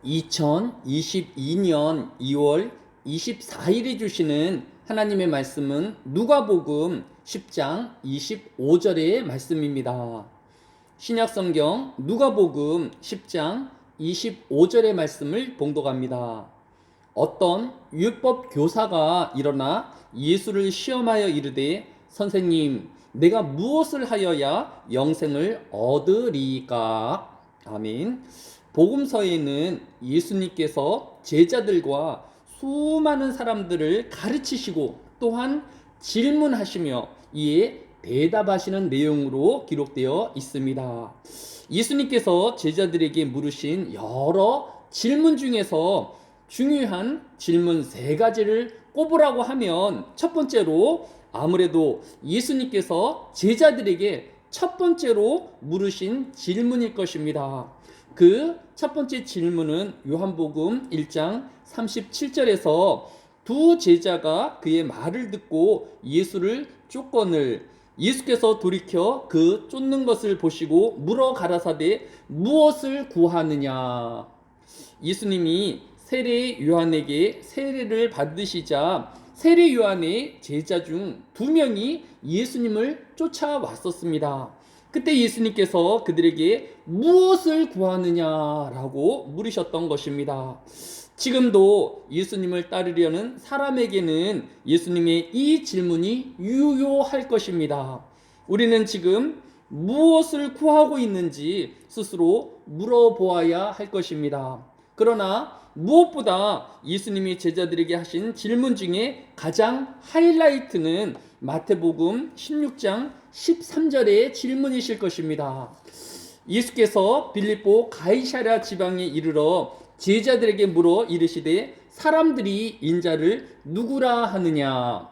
2022년 2월 24일에 주시는 하나님의 말씀은 누가복음 10장 25절의 말씀입니다. 신약성경 누가복음 10장 25절의 말씀을 봉독합니다. 어떤 율법 교사가 일어나 예수를 시험하여 이르되 선생님, 내가 무엇을 하여야 영생을 얻으리까? 아멘. 복음서에는 예수님께서 제자들과 수많은 사람들을 가르치시고 또한 질문하시며 이에 대답하시는 내용으로 기록되어 있습니다. 예수님께서 제자들에게 물으신 여러 질문 중에서 중요한 질문 세 가지를 꼽으라고 하면 첫 번째로 아무래도 예수님께서 제자들에게 첫 번째로 물으신 질문일 것입니다. 그 첫 번째 질문은 요한복음 1장 37절에서 두 제자가 그의 말을 듣고 예수를 쫓거늘 예수께서 돌이켜 그 쫓는 것을 보시고 물어 가라사대 무엇을 구하느냐. 예수님이 세례 요한에게 세례를 받으시자 세례 요한의 제자 중 두 명이 예수님을 쫓아왔었습니다. 그때 예수님께서 그들에게 무엇을 구하느냐라고 물으셨던 것입니다. 지금도 예수님을 따르려는 사람에게는 예수님의 이 질문이 유효할 것입니다. 우리는 지금 무엇을 구하고 있는지 스스로 물어보아야 할 것입니다. 그러나 무엇보다 예수님이 제자들에게 하신 질문 중에 가장 하이라이트는 마태복음 16장 13절의 질문이실 것입니다. 예수께서 빌립보 가이사랴 지방에 이르러 제자들에게 물어 이르시되 사람들이 인자를 누구라 하느냐.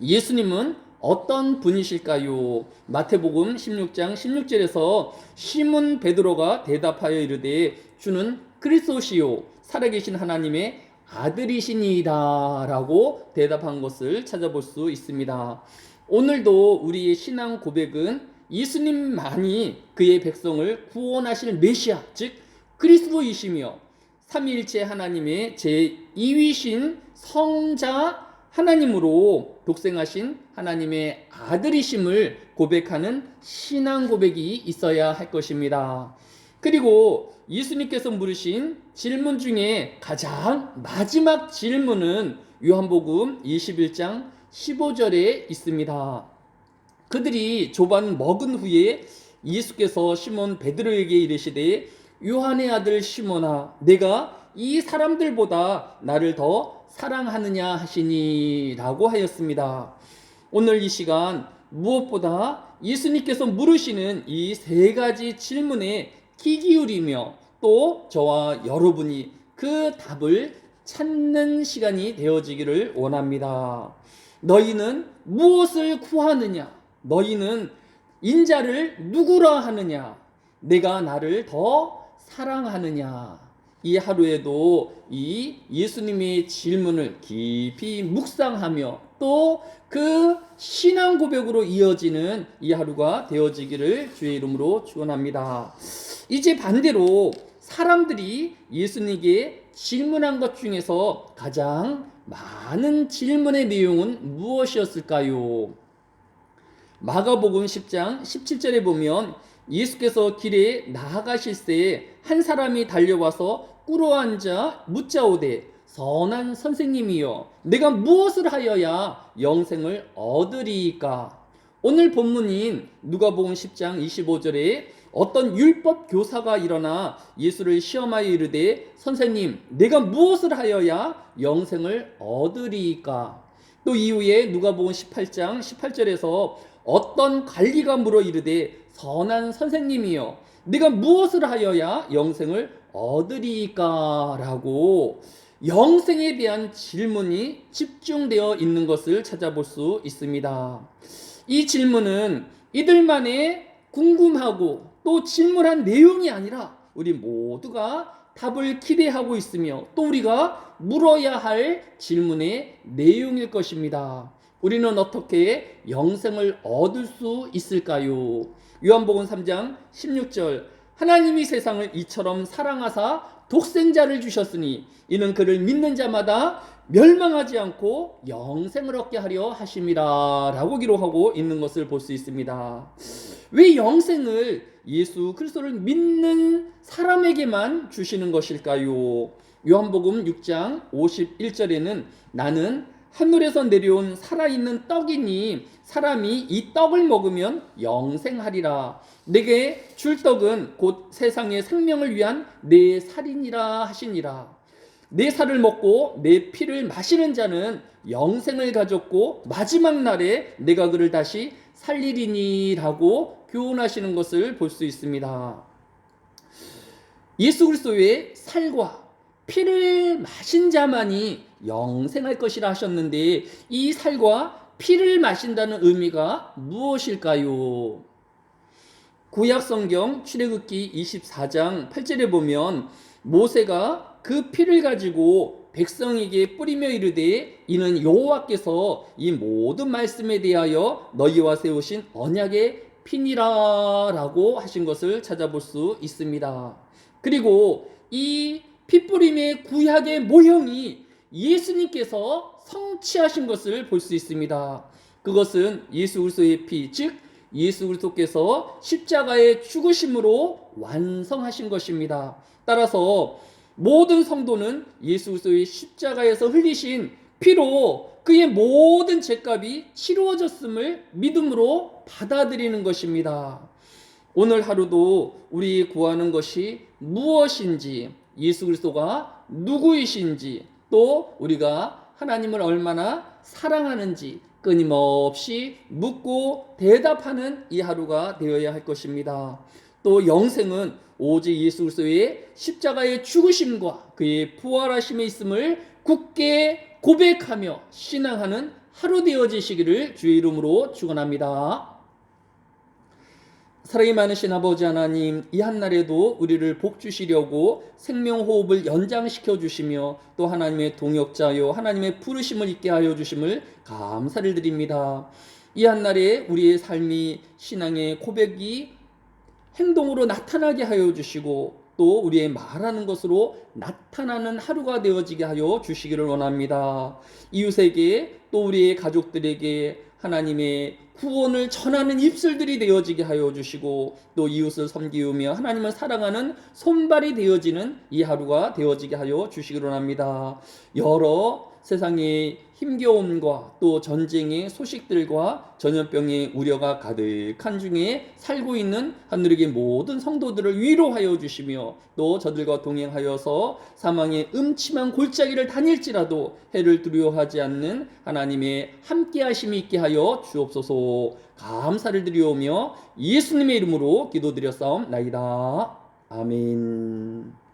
예수님은 어떤 분이실까요? 마태복음 16장 16절에서 시몬 베드로가 대답하여 이르되 주는 그리스도시요 살아계신 하나님의 아들이시니이다 라고 대답한 것을 찾아볼 수 있습니다. 오늘도 우리의 신앙 고백은 예수님만이 그의 백성을 구원하실 메시아 즉 그리스도이시며 삼위일체 하나님의 제2위신 성자 하나님으로 독생하신 하나님의 아들이심을 고백하는 신앙 고백이 있어야 할 것입니다. 그리고 예수님께서 물으신 질문 중에 가장 마지막 질문은 요한복음 21장 15절에 있습니다. 그들이 조반 먹은 후에 예수께서 시몬 베드로에게 이르시되 요한의 아들 시몬아 내가 이 사람들보다 나를 더 사랑하느냐 하시니 라고 하였습니다. 오늘 이 시간 무엇보다 예수님께서 물으시는 이 세 가지 질문에 귀 기울이며 또 저와 여러분이 그 답을 찾는 시간이 되어지기를 원합니다. 너희는 무엇을 구하느냐? 너희는 인자를 누구라 하느냐? 내가 나를 더 사랑하느냐? 이 하루에도 이 예수님의 질문을 깊이 묵상하며 또 그 신앙 고백으로 이어지는 이 하루가 되어지기를 주의 이름으로 축원합니다. 이제 반대로 사람들이 예수님에게 질문한 것 중에서 가장 많은 질문의 내용은 무엇이었을까요? 마가복음 10장 17절에 보면 예수께서 길에 나아가실 때에 한 사람이 달려와서 꿇어앉아 묻자오되 선한 선생님이여 내가 무엇을 하여야 영생을 얻으리이까. 오늘 본문인 누가복음 10장 25절에 어떤 율법 교사가 일어나 예수를 시험하여 이르되 선생님 내가 무엇을 하여야 영생을 얻으리이까. 또 이후에 누가복음 18장 18절에서 어떤 관리가 물어 이르되 선한 선생님이여 네가 무엇을 하여야 영생을 얻으리이까 라고 영생에 대한 질문이 집중되어 있는 것을 찾아볼 수 있습니다. 이 질문은 이들만의 궁금하고 또 질문한 내용이 아니라 우리 모두가 답을 기대하고 있으며 또 우리가 물어야 할 질문의 내용일 것입니다. 우리는 어떻게 영생을 얻을 수 있을까요? 요한복음 3장 16절 하나님이 세상을 이처럼 사랑하사 독생자를 주셨으니 이는 그를 믿는 자마다 멸망하지 않고 영생을 얻게 하려 하심이라 라고 기록하고 있는 것을 볼 수 있습니다. 왜 영생을 예수 그리스도를 믿는 사람에게만 주시는 것일까요? 요한복음 6장 51절에는 나는 하늘에서 내려온 살아있는 떡이니 사람이 이 떡을 먹으면 영생하리라. 내게 줄 떡은 곧 세상의 생명을 위한 내 살이니라 하시니라. 내 살을 먹고 내 피를 마시는 자는 영생을 가졌고 마지막 날에 내가 그를 다시 살리리니 라고 교훈하시는 것을 볼 수 있습니다. 예수 그리스도의 살과 피를 마신 자만이 영생할 것이라 하셨는데 이 살과 피를 마신다는 의미가 무엇일까요? 구약 성경 출애굽기 24장 8절에 보면 모세가 그 피를 가지고 백성에게 뿌리며 이르되 이는 여호와께서 이 모든 말씀에 대하여 너희와 세우신 언약의 피니라 라고 하신 것을 찾아볼 수 있습니다. 그리고 이 피뿌림의 구약의 모형이 예수님께서 성취하신 것을 볼 수 있습니다. 그것은 예수 그리스도의 피, 즉 예수 그리스도께서 십자가의 죽으심으로 완성하신 것입니다. 따라서 모든 성도는 예수 그리스도의 십자가에서 흘리신 피로 그의 모든 죄값이 치루어졌음을 믿음으로 받아들이는 것입니다. 오늘 하루도 우리 구하는 것이 무엇인지, 예수 그리스도가 누구이신지, 또 우리가 하나님을 얼마나 사랑하는지 끊임없이 묻고 대답하는 이 하루가 되어야 할 것입니다. 또 영생은 오직 예수 그리스도의 십자가의 죽으심과 그의 부활하심에 있음을 굳게 고백하며 신앙하는 하루 되어지시기를 주의 이름으로 축원합니다. 사랑이 많으신 아버지 하나님, 이 한날에도 우리를 복 주시려고 생명호흡을 연장시켜 주시며 또 하나님의 동역자요 하나님의 부르심을 있게 하여 주심을 감사를 드립니다. 이 한날에 우리의 삶이 신앙의 고백이 행동으로 나타나게 하여 주시고 또 우리의 말하는 것으로 나타나는 하루가 되어지게 하여 주시기를 원합니다. 이웃에게 또 우리의 가족들에게 하나님의 구원을 전하는 입술들이 되어지게 하여 주시고 또 이웃을 섬기우며 하나님을 사랑하는 손발이 되어지는 이 하루가 되어지게 하여 주시기를 원합니다. 여러 세상의 힘겨움과 또 전쟁의 소식들과 전염병의 우려가 가득한 중에 살고 있는 하늘의 모든 성도들을 위로하여 주시며 또 저들과 동행하여서 사망의 음침한 골짜기를 다닐지라도 해를 두려워하지 않는 하나님의 함께하심이 있게 하여 주옵소서. 감사를 드리오며 예수님의 이름으로 기도드렸사옵나이다. 아멘.